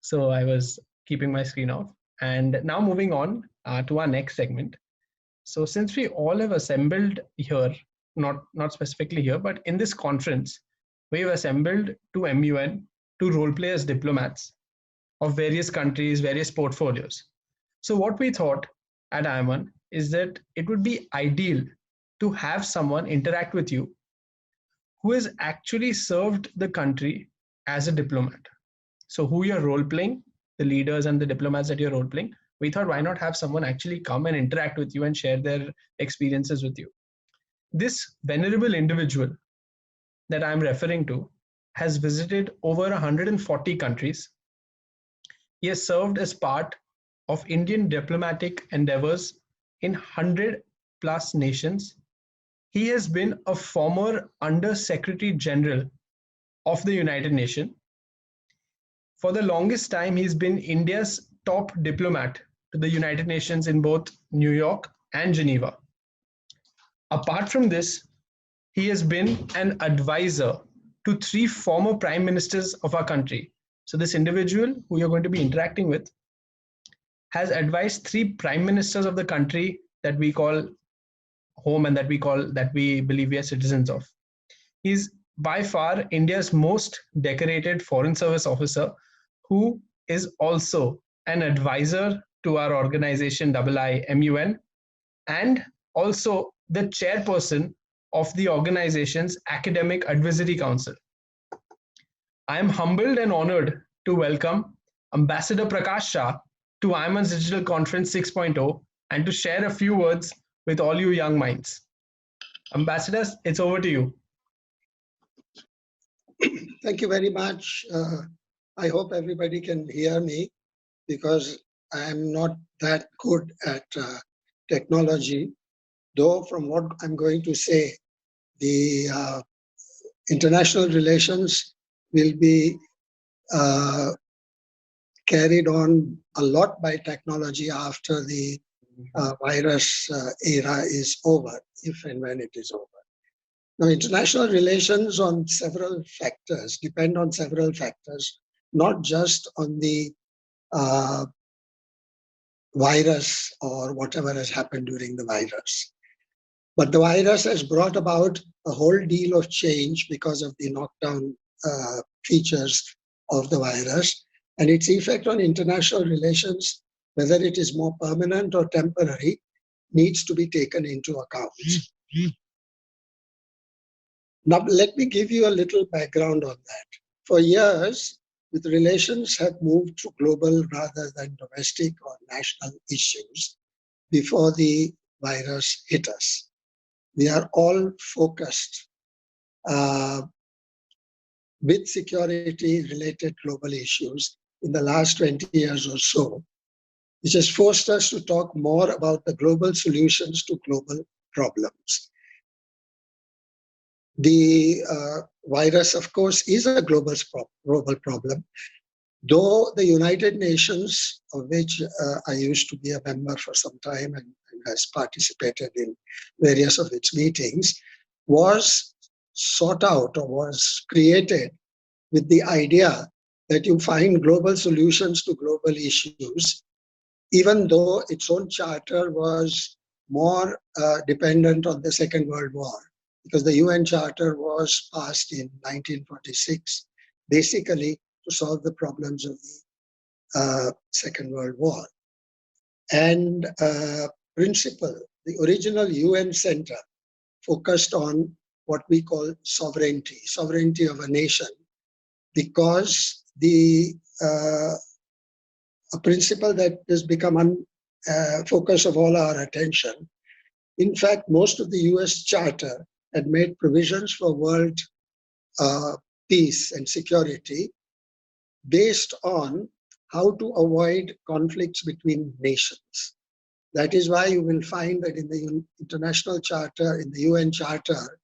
So I was keeping my screen off. And now moving on to our next segment. So since we all have assembled here, not specifically here, but in this conference, we've assembled to MUN to role play as diplomats of various countries, various portfolios. So what we thought at I.I.M.U.N is that it would be ideal to have someone interact with you who has actually served the country as a diplomat. So who you're role playing, the leaders and the diplomats that you're role playing, we thought why not have someone actually come and interact with you and share their experiences with you. This venerable individual that I'm referring to has visited over 140 countries. He has served as part of Indian diplomatic endeavors in 100 plus nations. He has been a former Under Secretary General of the United Nations. For the longest time, he's been India's top diplomat to the United Nations in both New York and Geneva. Apart from this, he has been an advisor to 3 former prime ministers of our country. So this individual who you're going to be interacting with has advised 3 prime ministers of the country that we call home and that we believe we are citizens of. He's by far India's most decorated foreign service officer who is also an advisor to our organization I.I.M.U.N and also the chairperson of the organization's Academic Advisory Council. I am humbled and honored to welcome Ambassador Prakash Shah to I.I.M.U.N's Digital Conference 6.0 and to share a few words with all you young minds. Ambassadors, it's over to you. Thank you very much. I hope everybody can hear me because I'm not that good at technology, though from what I'm going to say, the international relations will be carried on a lot by technology after the virus era is over, if and when it is over. Now, international relations on several factors, depend on several factors, not just on the virus or whatever has happened during the virus. But the virus has brought about a whole deal of change because of the knockdown features of the virus, and its effect on international relations, whether it is more permanent or temporary, needs to be taken into account. Now, let me give you a little background on that. For years, the relations have moved to global rather than domestic or national issues before the virus hit us. We are all focused with security-related global issues in the last 20 years or so, which has forced us to talk more about the global solutions to global problems. The virus, of course, is a global problem, though the United Nations, of which I used to be a member for some time and has participated in various of its meetings, was sought out or was created with the idea that you find global solutions to global issues, even though its own charter was more dependent on the Second World War, because the UN Charter was passed in 1946, basically to solve the problems of the Second World War. And principle, the original UN Center focused on what we call sovereignty of a nation, because a principle that has become focus of all our attention. In fact, most of the US Charter had made provisions for world peace and security based on how to avoid conflicts between nations. That is why you will find that in the International Charter, in the UN Charter,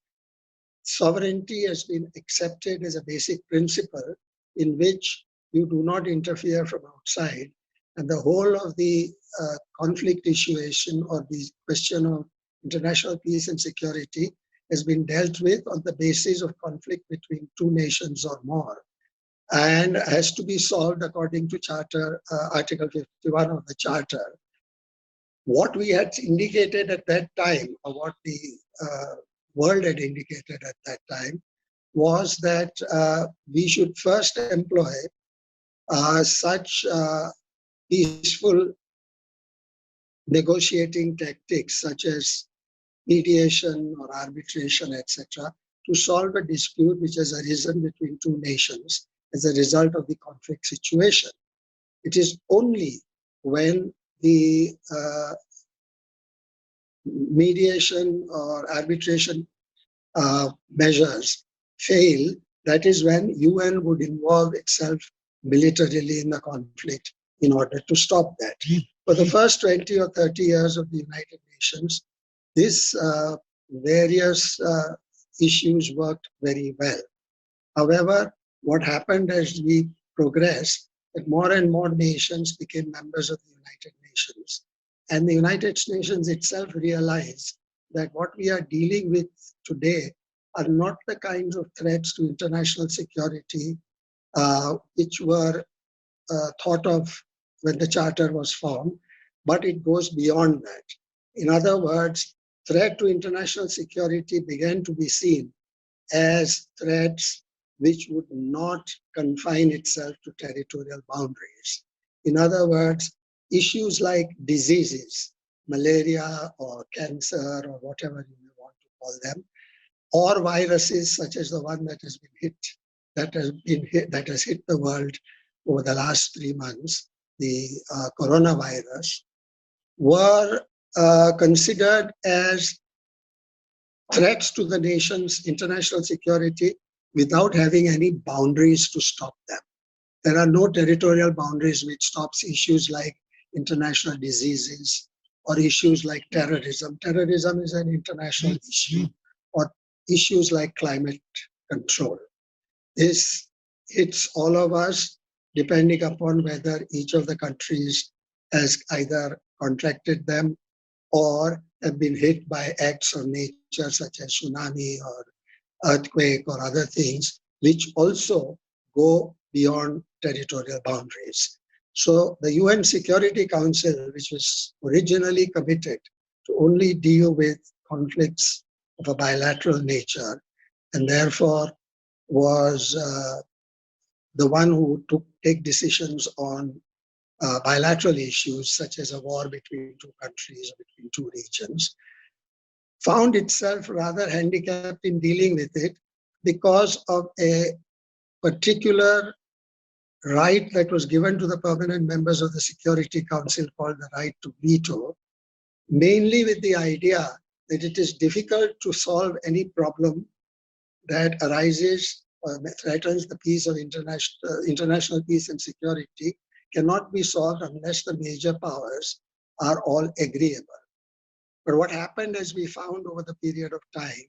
sovereignty has been accepted as a basic principle in which you do not interfere from outside, and the whole of the conflict situation or the question of international peace and security has been dealt with on the basis of conflict between two nations or more, and has to be solved according to Charter, Article 51 of the Charter. What we had indicated at that time, or what the world had indicated at that time, was that we should first employ such peaceful negotiating tactics such as mediation or arbitration, etc., to solve a dispute which has arisen between two nations as a result of the conflict situation. It is only when the mediation or arbitration measures fail, that is when UN would involve itself militarily in the conflict in order to stop that. For the first 20 or 30 years of the United Nations, this various issues worked very well. However, what happened as we progressed, that more and more nations became members of the United Nations. And the United Nations itself realized that what we are dealing with today are not the kinds of threats to international security which were thought of when the Charter was formed, but it goes beyond that. In other words, threat to international security began to be seen as threats which would not confine itself to territorial boundaries. In other words, issues like diseases, malaria or cancer or whatever you may want to call them, or viruses such as the one that has hit the world over the last 3 months, the coronavirus, were considered as threats to the nation's international security without having any boundaries to stop them. There are no territorial boundaries which stops issues like international diseases or issues like terrorism. Terrorism is an international issue, or issues like climate control. This hits all of us depending upon whether each of the countries has either contracted them or have been hit by acts of nature such as tsunami or earthquake or other things, which also go beyond territorial boundaries. So the UN Security Council, which was originally committed to only deal with conflicts of a bilateral nature, and therefore was the one who take decisions on bilateral issues such as a war between two countries or between two regions, found itself rather handicapped in dealing with it because of a particular right that was given to the permanent members of the Security Council called the right to veto, mainly with the idea that it is difficult to solve any problem that arises or threatens the peace of international peace and security cannot be solved unless the major powers are all agreeable. But what happened, as we found over the period of time,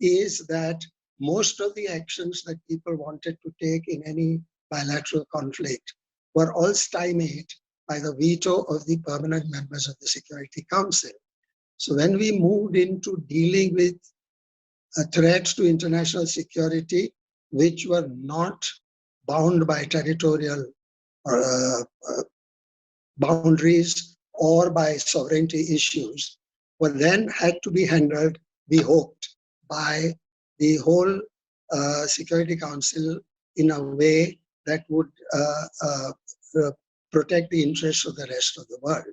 is that most of the actions that people wanted to take in any bilateral conflict were all stymied by the veto of the permanent members of the Security Council. So when we moved into dealing with threats to international security, which were not bound by territorial boundaries or by sovereignty issues, were then had to be handled, we hoped, by the whole Security Council in a way that would protect the interests of the rest of the world.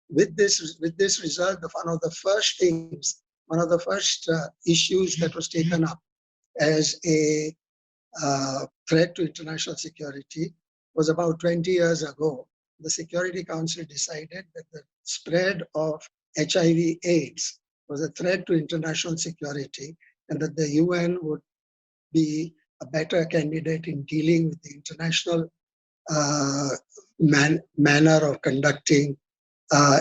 With this result, one of the first issues that was taken up as a threat to international security was about 20 years ago. The Security Council decided that the spread of HIV/AIDS was a threat to international security and that the UN would be a better candidate in dealing with the international manner of conducting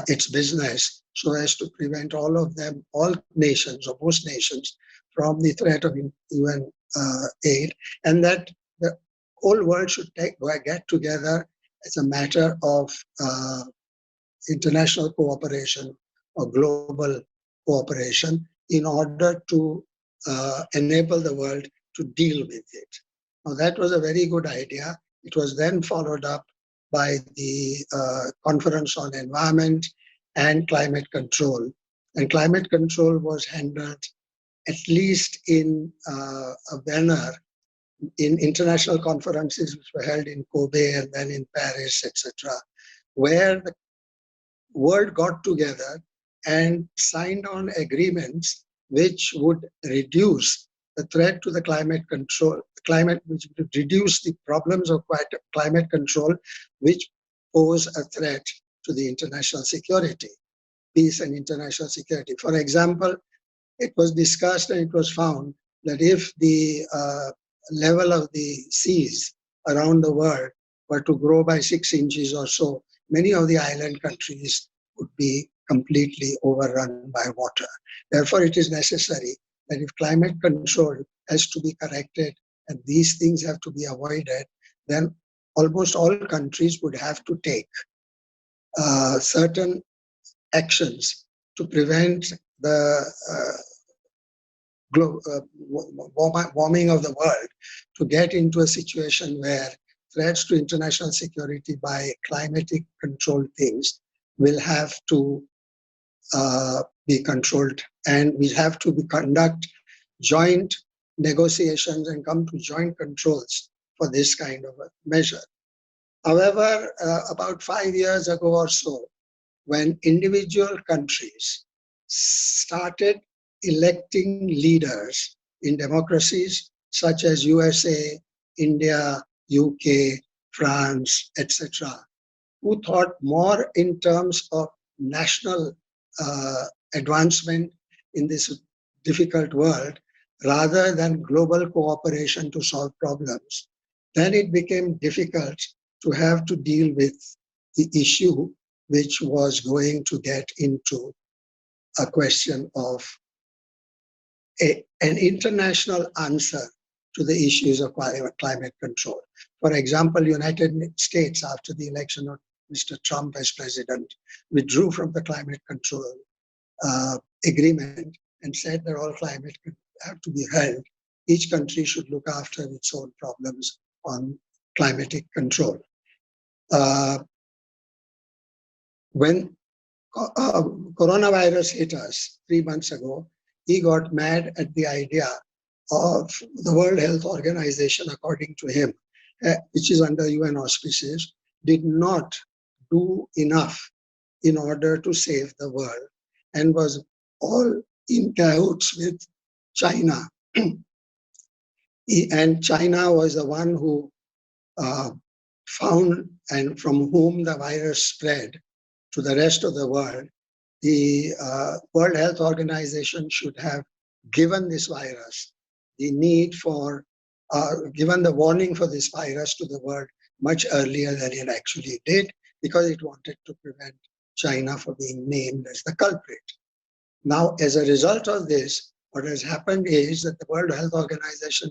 its business so as to prevent all nations or most nations from the threat of UN aid, and that the whole world should get together as a matter of international cooperation or global cooperation in order to enable the world to deal with it. Now, that was a very good idea. It was then followed up by the Conference on Environment and Climate Control. And climate control was handled, at least in a manner, in international conferences which were held in Kobe and then in Paris, etc., where the world got together and signed on agreements which would reduce the threat to the which would reduce the problems of climate control, which pose a threat to the international security, peace and international security. For example, it was discussed and it was found that if the level of the seas around the world were to grow by 6 inches or so, many of the island countries would be completely overrun by water. Therefore, it is necessary that if climate control has to be corrected and these things have to be avoided, then almost all countries would have to take certain actions to prevent the warming of the world to get into a situation where threats to international security by climatic controlled things will have to be controlled, and we have to conduct joint negotiations and come to joint controls for this kind of a measure. However, about 5 years ago or so, when individual countries started electing leaders in democracies such as USA, India, UK, France, etc., who thought more in terms of national advancement in this difficult world rather than global cooperation to solve problems, then it became difficult to have to deal with the issue which was going to get into a question of an international answer to the issues of climate control. For example, United States, after the election of Mr. Trump as president, withdrew from the climate control agreement and said that all climate have to be held. Each country should look after its own problems on climatic control. When coronavirus hit us 3 months ago, he got mad at the idea of the World Health Organization, according to him, which is under UN auspices, did not do enough in order to save the world and was all in cahoots with China. And China was the one who found and from whom the virus spread to the rest of the world. The World Health Organization should have given this virus the need for, given the warning for this virus to the world much earlier than it actually did, because it wanted to prevent China from being named as the culprit. Now, as a result of this, what has happened is that the World Health Organization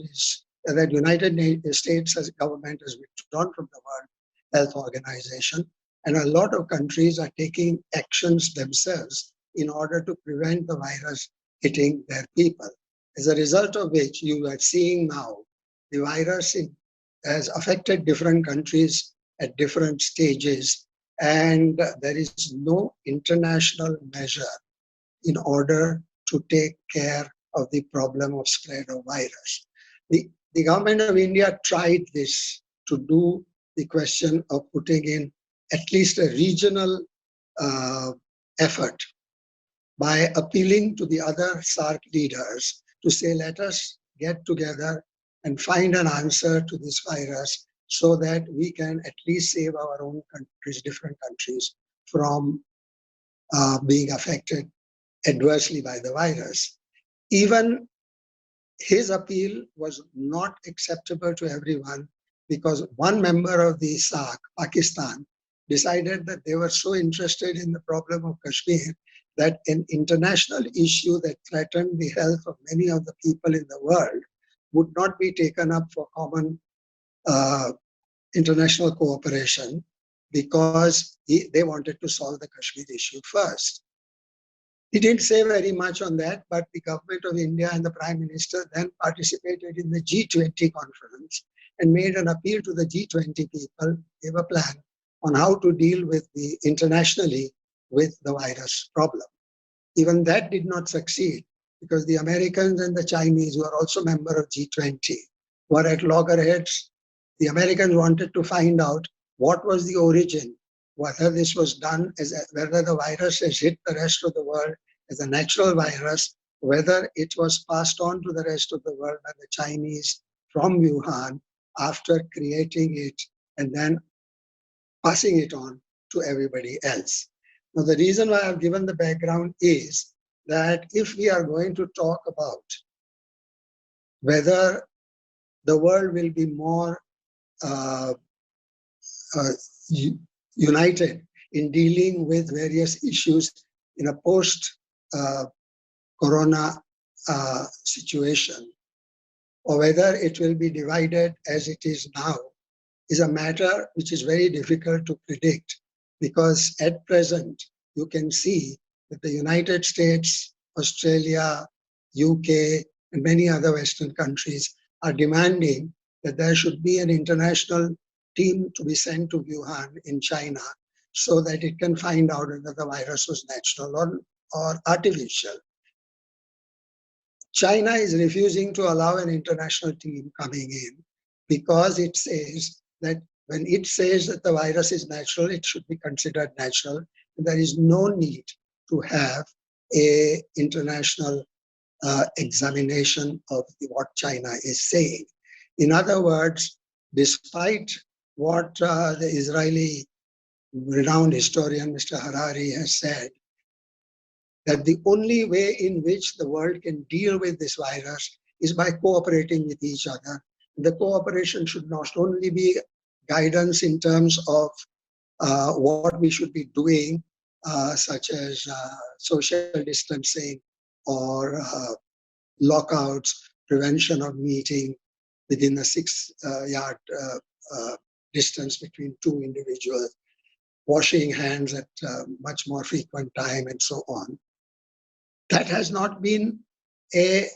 that United States as government has withdrawn from the World Health Organization, and a lot of countries are taking actions themselves in order to prevent the virus hitting their people. As a result of which, you are seeing now the virus has affected different countries at different stages, and there is no international measure in order to take care of the problem of spread of virus. The government of India tried this to do the question of putting in at least a regional effort by appealing to the other SAARC leaders to say, let us get together and find an answer to this virus so that we can at least save our own countries, different countries, from being affected adversely by the virus. Even his appeal was not acceptable to everyone because one member of the SAARC, Pakistan, decided that they were so interested in the problem of Kashmir that an international issue that threatened the health of many of the people in the world would not be taken up for common international cooperation because they wanted to solve the Kashmir issue first. He didn't say very much on that, but the government of India and the Prime Minister then participated in the G20 conference and made an appeal to the G20 people, gave a plan on how to deal with internationally with the virus problem. Even that did not succeed because the Americans and the Chinese, who are also members of G20, were at loggerheads. The Americans wanted to find out what was the origin, whether this was done, whether the virus has hit the rest of the world as a natural virus, whether it was passed on to the rest of the world by the Chinese from Wuhan after creating it and then passing it on to everybody else. Now, the reason why I've given the background is that if we are going to talk about whether the world will be more united in dealing with various issues in a post-corona situation, or whether it will be divided as it is now, is a matter which is very difficult to predict, because at present you can see that the United States, Australia, UK, and many other Western countries are demanding that there should be an international team to be sent to Wuhan in China so that it can find out whether the virus was natural or artificial. China is refusing to allow an international team coming in because it says that when it says that the virus is natural, it should be considered natural. There is no need to have an international examination of what China is saying. In other words, despite what the Israeli renowned historian Mr. Harari has said, that the only way in which the world can deal with this virus is by cooperating with each other. The cooperation should not only be guidance in terms of what we should be doing, such as social distancing or lockouts, prevention of meeting within a 6-yard distance between two individuals, washing hands at much more frequent time, and so on. That has not been a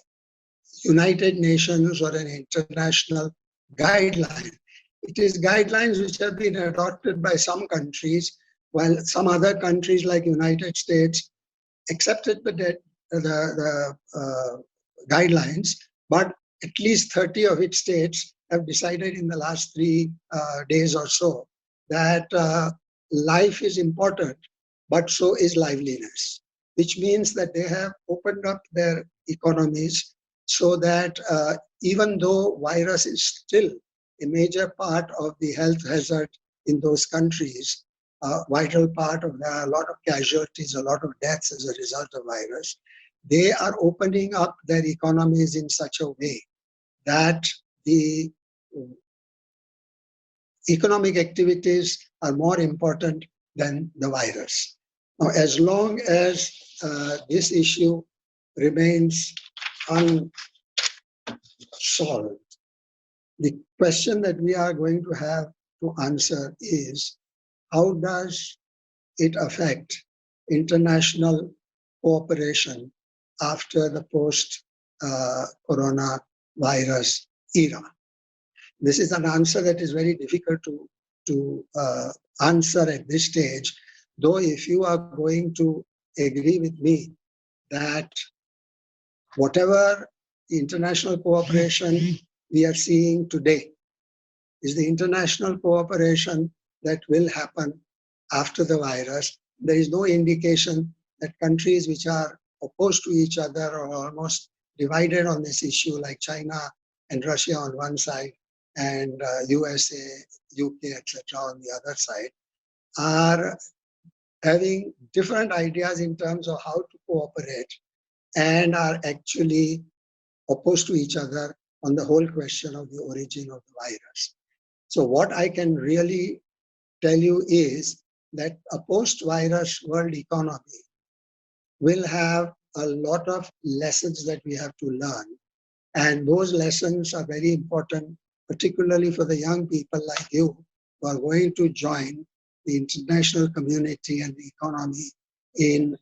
United Nations or an international guideline. It is guidelines which have been adopted by some countries, while some other countries like United States accepted the guidelines, but at least 30 of its states have decided in the last 3 days or so that life is important, but so is liveliness, which means that they have opened up their economies so that even though virus is still a major part of the health hazard in those countries, vital part of, there are a lot of casualties, a lot of deaths as a result of virus, they are opening up their economies in such a way that the economic activities are more important than the virus. Now, as long as this issue remains unsolved, the question that we are going to have to answer is, how does it affect international cooperation after the post-coronavirus era? This is an answer that is very difficult to answer at this stage, though if you are going to agree with me that whatever international cooperation we are seeing today is the international cooperation that will happen after the virus. There is no indication that countries which are opposed to each other or almost divided on this issue, like China and Russia on one side and USA, UK, etc. on the other side, are having different ideas in terms of how to cooperate and are actually opposed to each other on the whole question of the origin of the virus. So what I can really tell you is that a post-virus world economy will have a lot of lessons that we have to learn. And those lessons are very important, particularly for the young people like you who are going to join the international community and the economy in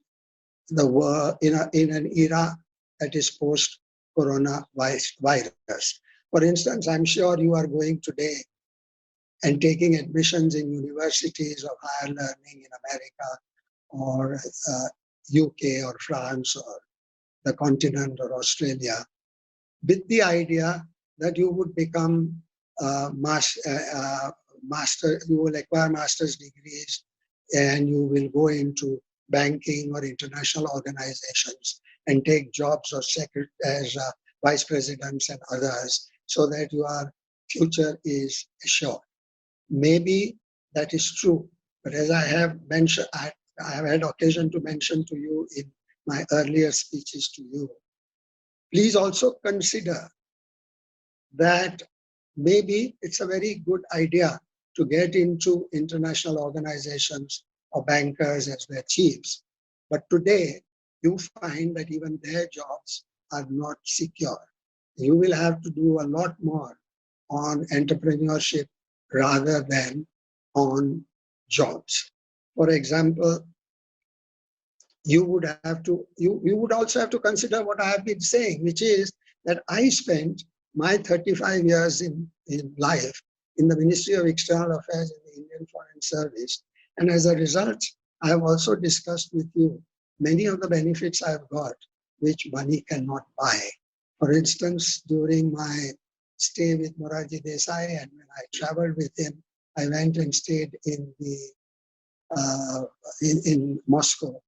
the world, in an era that is post-coronavirus. For instance, I'm sure you are going today and taking admissions in universities of higher learning in America or UK or France or the continent or Australia, with the idea that you would become you will acquire master's degrees and you will go into banking or international organizations and take jobs as vice presidents and others so that your future is assured. Maybe that is true, but as I have mentioned, I have had occasion to mention to you in my earlier speeches to you, please also consider that maybe it's a very good idea to get into international organizations or bankers as their chiefs. But today, you find that even their jobs are not secure. You will have to do a lot more on entrepreneurship rather than on jobs. For example, you would also have to consider what I have been saying, which is that I spent my 35 years in life in the Ministry of External Affairs in the Indian Foreign Service. And as a result, I have also discussed with you many of the benefits I've got, which money cannot buy. For instance, during my stay with Morarji Desai, and when I traveled with him, I went and stayed in Moscow,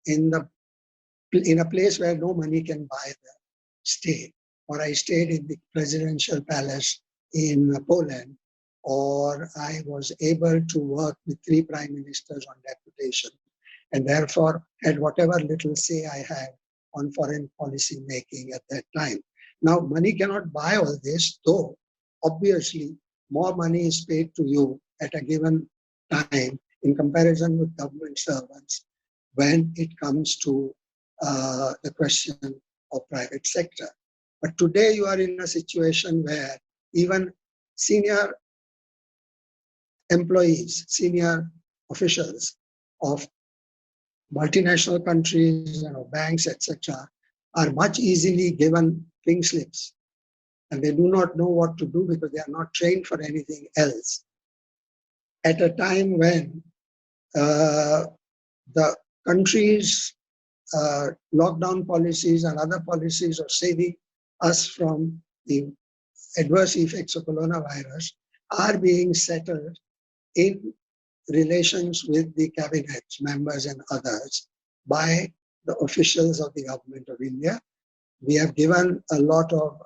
in a place where no money can buy the stay. Or I stayed in the presidential palace in Poland, or I was able to work with 3 prime ministers on deputation, and therefore had whatever little say I had on foreign policy making at that time. Now, money cannot buy all this, though obviously more money is paid to you at a given time in comparison with government servants when it comes to the question of private sector. But today you are in a situation where even senior employees, senior officials of multinational countries and of banks, etc., are much easily given pink slips, and they do not know what to do because they are not trained for anything else. At a time when the country's lockdown policies and other policies of saving us from the adverse effects of coronavirus are being settled in relations with the cabinet members and others by the officials of the government of India. We have given a lot of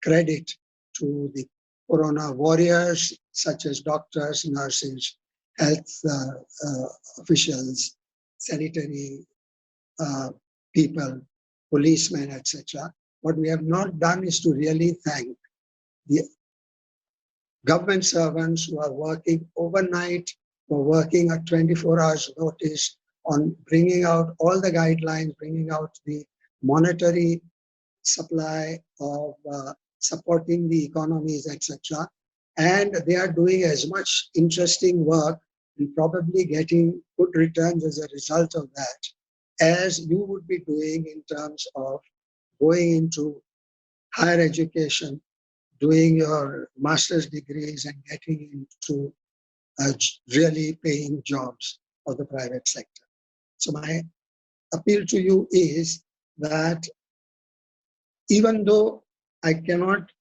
credit to the corona warriors, such as doctors, nurses, health officials, sanitary people, policemen, etc. What we have not done is to really thank the government servants who are working overnight, who are working at 24 hours notice on bringing out all the guidelines, bringing out the monetary supply of supporting the economies, etc. And they are doing as much interesting work and probably getting good returns as a result of that, as you would be doing in terms of going into higher education, doing your master's degrees and getting into really paying jobs for the private sector. So my appeal to you is that even though I cannot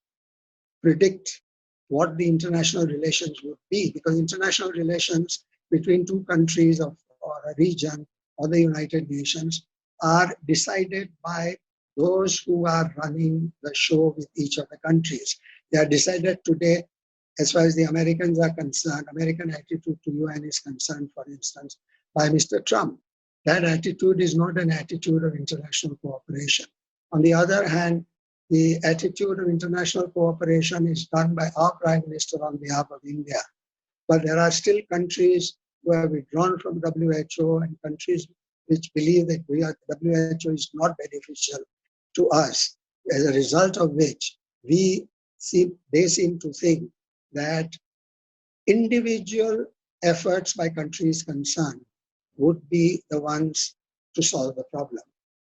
predict what the international relations would be, because international relations between 2 countries or a region or the United Nations are decided by those who are running the show with each of the countries. They are decided today as far as the Americans are concerned, American attitude to UN is concerned, for instance, by Mr. Trump. That attitude is not an attitude of international cooperation. On the other hand, the attitude of international cooperation is done by our Prime Minister on behalf of India. But there are still countries who have withdrawn from WHO and countries which believe that WHO is not beneficial to us, as a result of which they seem to think that individual efforts by countries concerned would be the ones to solve the problem.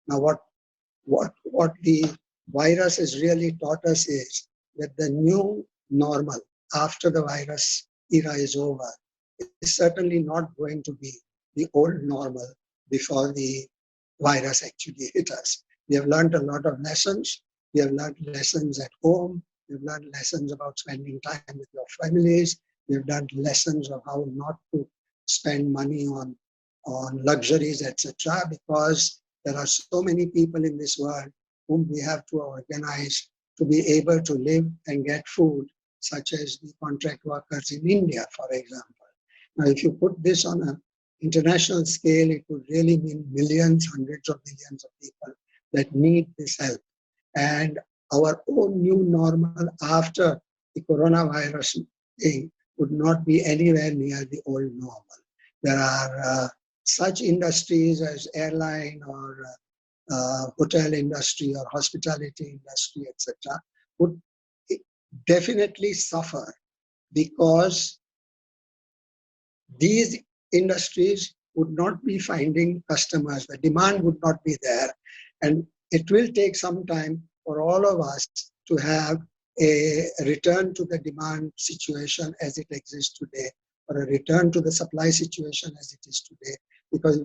Now, what the virus has really taught us is that the new normal after the virus era is over is certainly not going to be the old normal before the virus actually hit us. We have learned a lot of lessons. We have learned lessons at home. We have learned lessons about spending time with your families. We have learned lessons of how not to spend money on luxuries, etc., because there are so many people in this world whom we have to organize to be able to live and get food, such as the contract workers in India, for example. Now, if you put this on an international scale, it would really mean millions, hundreds of millions of people that need this help. And our own new normal after the coronavirus thing would not be anywhere near the old normal. There are such industries as airline or hotel industry or hospitality industry, etc., would definitely suffer because these industries would not be finding customers. The demand would not be there. And it will take some time for all of us to have a return to the demand situation as it exists today, or a return to the supply situation as it is today, because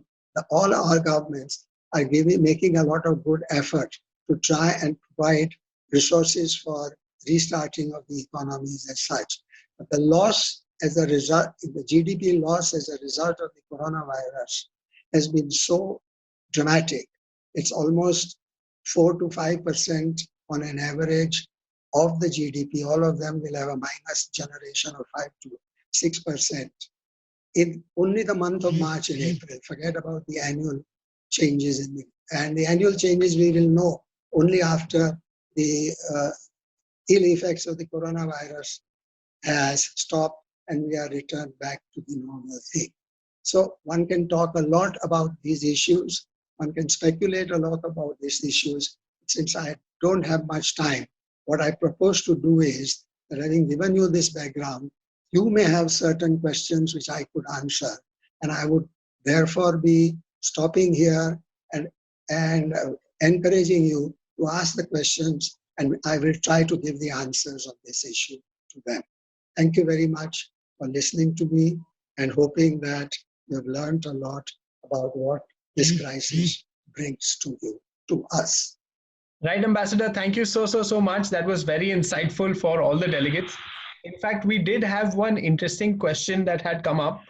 all our governments are making a lot of good effort to try and provide resources for restarting of the economies as such. But the loss as a result, the GDP loss as a result of the coronavirus has been so dramatic. It's almost 4 to 5% on an average of the GDP. All of them will have a minus generation of 5 to 6% in only the month of March and April. Forget about the annual changes and the annual changes we will know only after the ill effects of the coronavirus has stopped and we are returned back to the normal thing. So one can talk a lot about these issues. One can speculate a lot about these issues. Since I don't have much time, what I propose to do is that, having given you this background, you may have certain questions which I could answer, and I would therefore be stopping here and encouraging you to ask the questions, and I will try to give the answers of this issue to them. Thank you very much for listening to me and hoping that you have learned a lot about what this crisis brings to you, to us. Right, Ambassador. Thank you so much. That was very insightful for all the delegates. In fact, we did have one interesting question that had come up.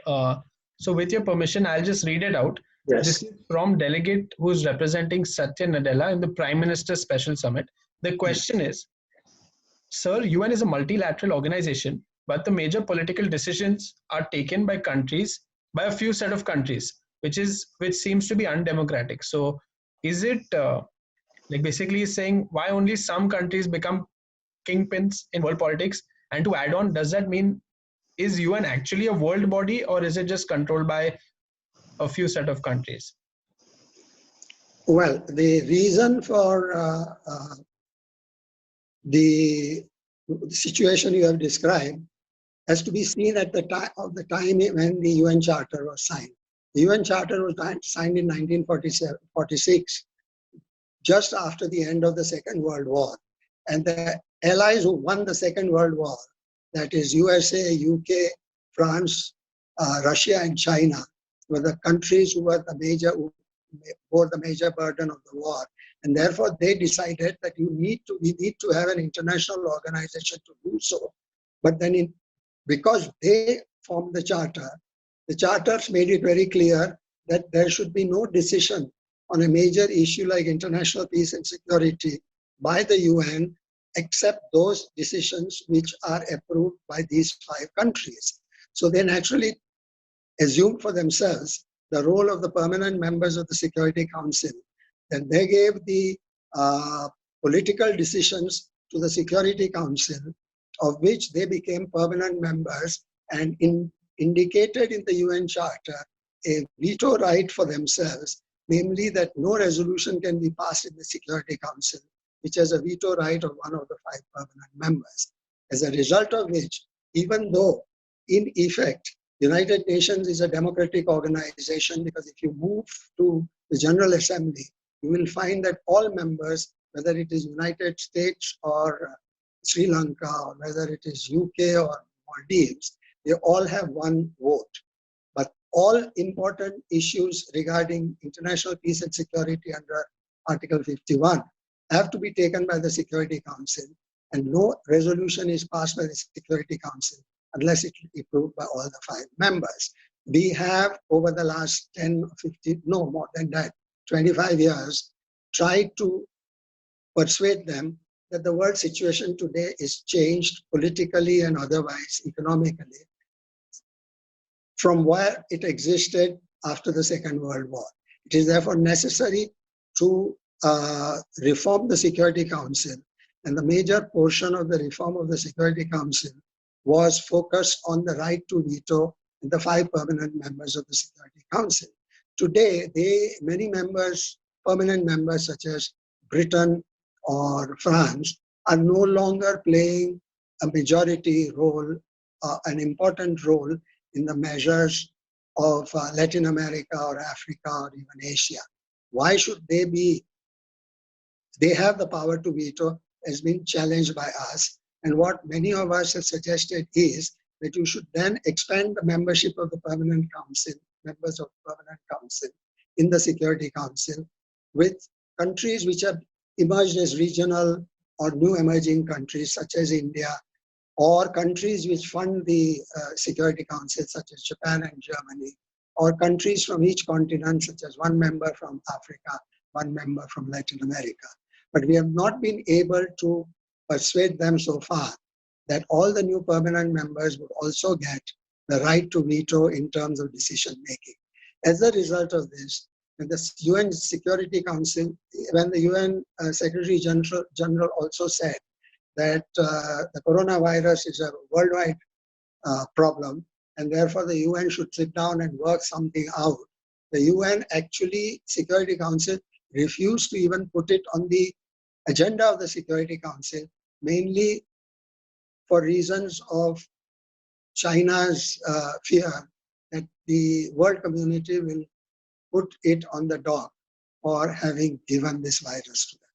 So with your permission, I'll just read it out. Yes. This is from delegate who's representing Satya Nadella in the Prime Minister's Special Summit. The question is, Sir, UN is a multilateral organization, but the major political decisions are taken by countries, by a few set of countries, which seems to be undemocratic. So is it like basically saying why only some countries become kingpins in world politics? And to add on, does that mean, is UN actually a world body, or is it just controlled by a few set of countries? Well, the reason for the situation you have described has to be seen at the time when the UN Charter was signed. The UN Charter was signed in 1946, just after the end of the Second World War. And the allies who won the Second World War, that is USA, UK, France, Russia, and China, were the countries who bore the major burden of the war. And therefore, they decided that we need to have an international organization to do so. But then, because they formed the charters made it very clear that there should be no decision on a major issue like international peace and security by the UN, except those decisions which are approved by these 5 countries. So they naturally assumed for themselves the role of the permanent members of the Security Council. Then they gave the political decisions to the Security Council, of which they became permanent members, and indicated in the UN Charter a veto right for themselves, namely that no resolution can be passed in the Security Council which has a veto right of one of the 5 permanent members. As a result of which, even though in effect, United Nations is a democratic organization, because if you move to the General Assembly, you will find that all members whether it is United States or Sri Lanka, or whether it is UK or Maldives, they all have one vote. But all important issues regarding international peace and security under Article 51 have to be taken by the Security Council, and no resolution is passed by the Security Council unless it is approved by all the 5 members. We have, over the last 10, 15, no more than that, 25 years, tried to persuade them that the world situation today is changed politically and otherwise, economically, from where it existed after the Second World War. It is therefore necessary to reform the Security Council, and the major portion of the reform of the Security Council was focused on the right to veto in the 5 permanent members of the Security Council. Today, many members, permanent members such as Britain or France, are no longer playing a majority role, an important role in the measures of Latin America or Africa or even Asia. Why should they be? They have the power to veto, has been challenged by us. And what many of us have suggested is that you should then expand the membership of the Permanent Council, members of the Permanent Council in the Security Council, with countries which have emerged as regional or new emerging countries such as India, or countries which fund the Security Council such as Japan and Germany, or countries from each continent such as 1 member from Africa, 1 member from Latin America. But we have not been able to persuade them so far that all the new permanent members would also get the right to veto in terms of decision making. As a result of this, when the UN Security Council, when the UN Secretary General also said that the coronavirus is a worldwide problem, and therefore the UN should sit down and work something out, the UN actually, Security Council, refused to even put it on the agenda of the Security Council, mainly for reasons of China's fear that the world community will put it on the dock for having given this virus to them.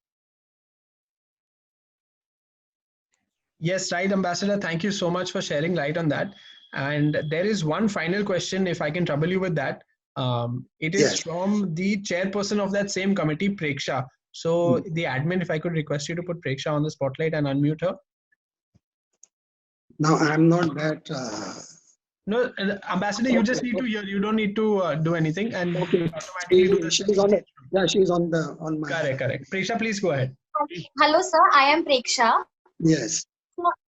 Yes, right, Ambassador. Thank you so much for sharing light on that. And there is one final question, if I can trouble you with that. It is from the chairperson of that same committee, Prakash Shah. So the admin, if I could request you to put Prakash Shah on the spotlight and unmute her. Now, I'm not that... No, Ambassador, you just need to hear. You don't need to do anything, and okay. Automatically do the she's on it. Yeah, she's on my. Correct. Prakash Shah, please go ahead. Hello, sir. I am Prakash Shah. Yes.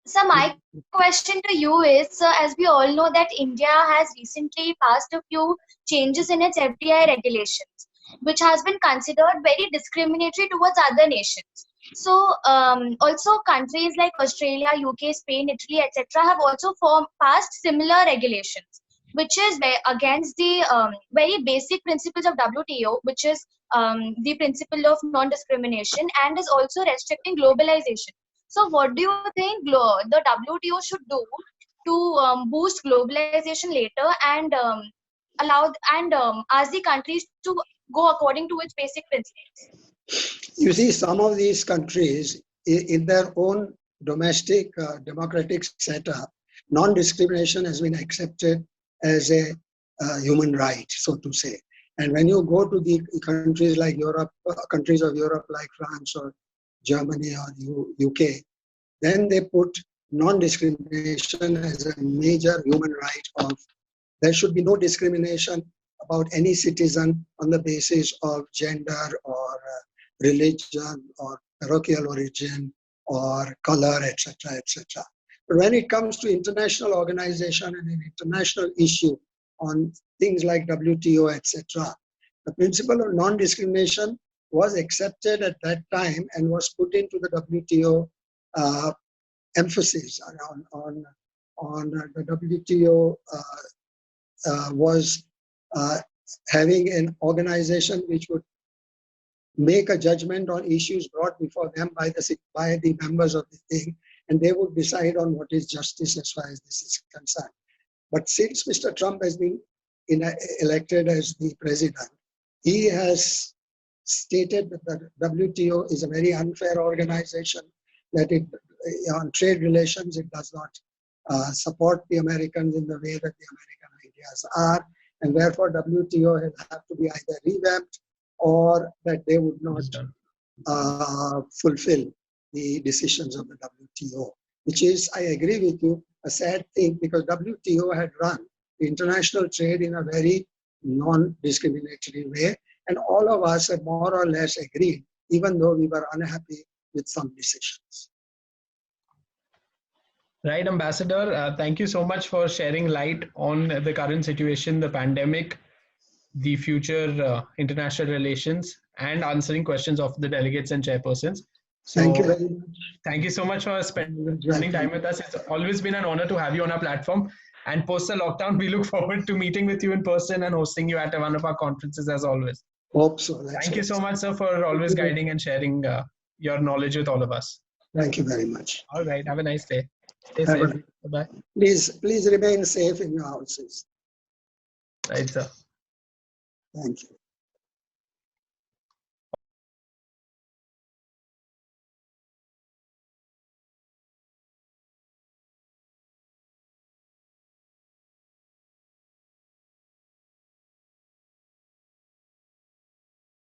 So my question to you is, sir, as we all know that India has recently passed a few changes in its FDI regulations, which has been considered very discriminatory towards other nations. So also countries like Australia, UK, Spain, Italy, etc. have also passed similar regulations, which is against the very basic principles of WTO, which is the principle of non-discrimination, and is also restricting globalization. So what do you think the WTO should do to boost globalization later and ask the countries to go according to its basic principles? You see, some of these countries, in their own domestic democratic setup, non-discrimination has been accepted as a human right, so to say. And when you go to the countries like Europe, countries of Europe like France or Germany or UK, then they put non-discrimination as a major human right of there should be no discrimination about any citizen on the basis of gender or religion or parochial origin or color, etc., etc. But when it comes to international organization and an international issue on things like WTO, etc., the principle of non-discrimination was accepted at that time and was put into the WTO emphasis on the WTO was having an organization which would make a judgment on issues brought before them by the members of the thing, and they would decide on what is justice as far as this is concerned. But since Mr. Trump has been elected as the president, he has stated that the WTO is a very unfair organization, that it, on trade relations, it does not support the Americans in the way that the American ideas are, and therefore WTO will have to be either revamped or that they would not fulfill the decisions of the WTO, which is, I agree with you, a sad thing, because WTO had run international trade in a very non-discriminatory way, and all of us have more or less agreed, even though we were unhappy with some decisions. Right, Ambassador. Thank you so much for shedding light on the current situation, the pandemic, the future international relations, and answering questions of the delegates and chairpersons. So, thank you very much. Thank you so much for spending time with us. It's always been an honor to have you on our platform. And post the lockdown, we look forward to meeting with you in person and hosting you at one of our conferences as always. Hope so. Thank you so much, sir, for always guiding and sharing your knowledge with all of us. Thank you very much. All right. Have a nice day. Stay safe. Bye-bye. Please remain safe in your houses. Right, sir. Thank you.